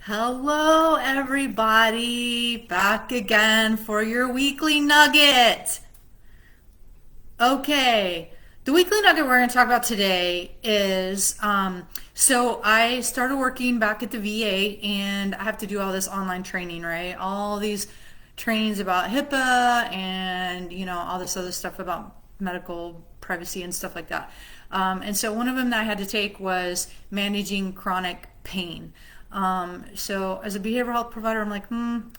Hello, everybody. Back again for your weekly nugget. Okay, the weekly nugget we're going to talk about today is so I started working back at the VA and I have to do all this online training, right? All these trainings about HIPAA and, all this other stuff about medical privacy and stuff like that. And so one of them that I had to take was managing chronic pain. So as a behavioral health provider, I'm like,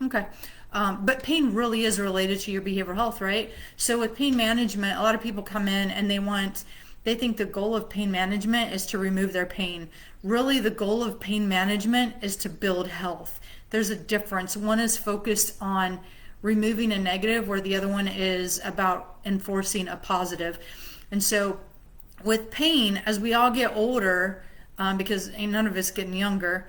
okay. But pain really is related to your behavioral health, right? So with pain management, a lot of people come in and they think the goal of pain management is to remove their pain. Really, the goal of pain management is to build health. There's a difference. One is focused on removing a negative, where the other one is about enforcing a positive. And so with pain, as we all get older, because ain't none of us getting younger,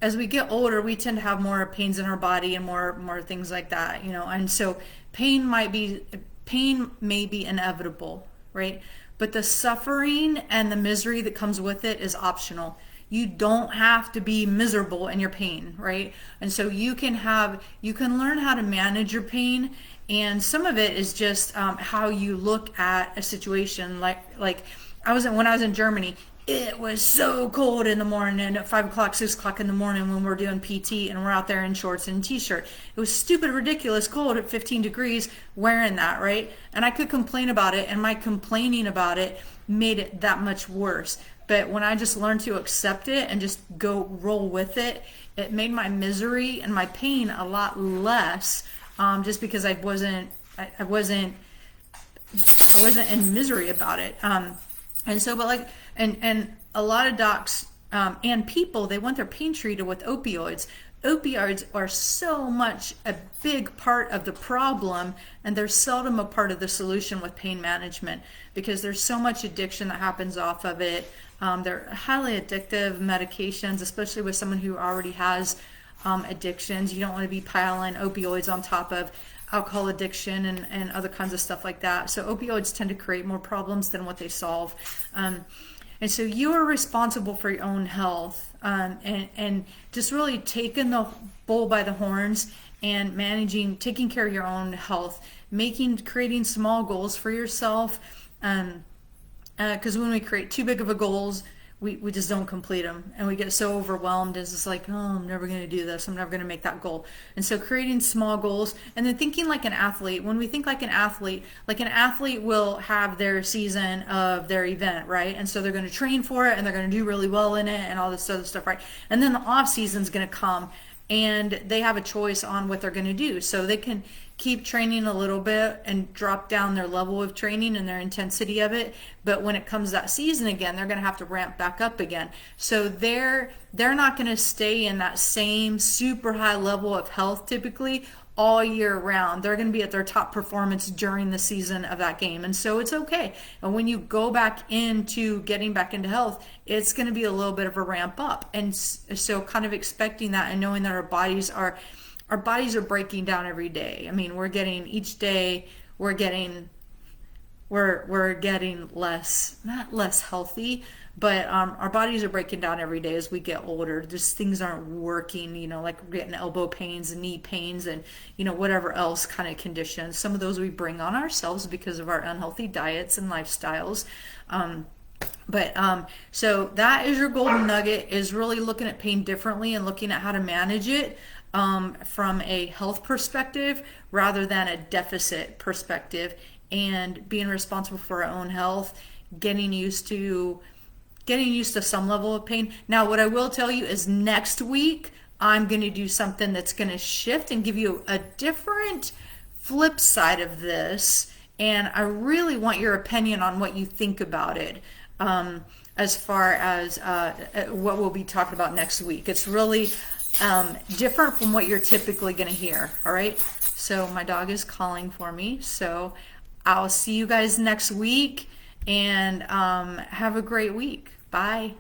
as we get older, we tend to have more pains in our body and more things like that, And so pain may be inevitable, right? But the suffering and the misery that comes with it is optional. You don't have to be miserable in your pain, right? And so you can learn how to manage your pain, and some of it is just how you look at a situation. Like when I was in Germany, it was so cold in the morning at 5 o'clock, 6 o'clock in the morning when we're doing PT and we're out there in shorts and t-shirt. It was stupid, ridiculous cold at 15 degrees wearing that, right? And I could complain about it, and my complaining about it made it that much worse. But when I just learned to accept it and just go roll with it, it made my misery and my pain a lot less, just because I wasn't in misery about it. And so, but like, and a lot of docs and people, they want their pain treated with opioids. Opioids are so much a big part of the problem, and they're seldom a part of the solution with pain management, because there's so much addiction that happens off of it. They're highly addictive medications, especially with someone who already has addictions. You don't want to be piling opioids on top of alcohol addiction and other kinds of stuff like that. So opioids tend to create more problems than what they solve. And so you are responsible for your own health, and just really taking the bull by the horns and taking care of your own health, creating small goals for yourself. Because when we create too big of a goals, we just don't complete them, and we get so overwhelmed. It's just like, oh, I'm never going to do this, I'm never going to make that goal. And so creating small goals, and then thinking like an athlete. When we think like an athlete will have their season of their event, right? And so they're going to train for it, and they're going to do really well in it and all this other stuff, right? And then the off season is going to come, and they have a choice on what they're going to do. So they can keep training a little bit and drop down their level of training and their intensity of it. But when it comes that season again, they're going to have to ramp back up again. So they're not going to stay in that same super high level of health typically all year round. They're going to be at their top performance during the season of that game. And so it's okay. And when you go back into getting back into health, it's going to be a little bit of a ramp up. And so kind of expecting that and knowing that our bodies are breaking down every day. I mean, each day we're getting less, not less healthy, but our bodies are breaking down every day as we get older. Just things aren't working, like we're getting elbow pains and knee pains and, whatever else kind of conditions. Some of those we bring on ourselves because of our unhealthy diets and lifestyles. So that is your golden nugget, is really looking at pain differently and looking at how to manage it from a health perspective rather than a deficit perspective, and being responsible for our own health, getting used to some level of pain. Now, what I will tell you is next week, I'm going to do something that's going to shift and give you a different flip side of this. And I really want your opinion on what you think about it. As far as what we'll be talking about next week. It's really different from what you're typically going to hear. All right. So my dog is calling for me. So I'll see you guys next week, and have a great week. Bye.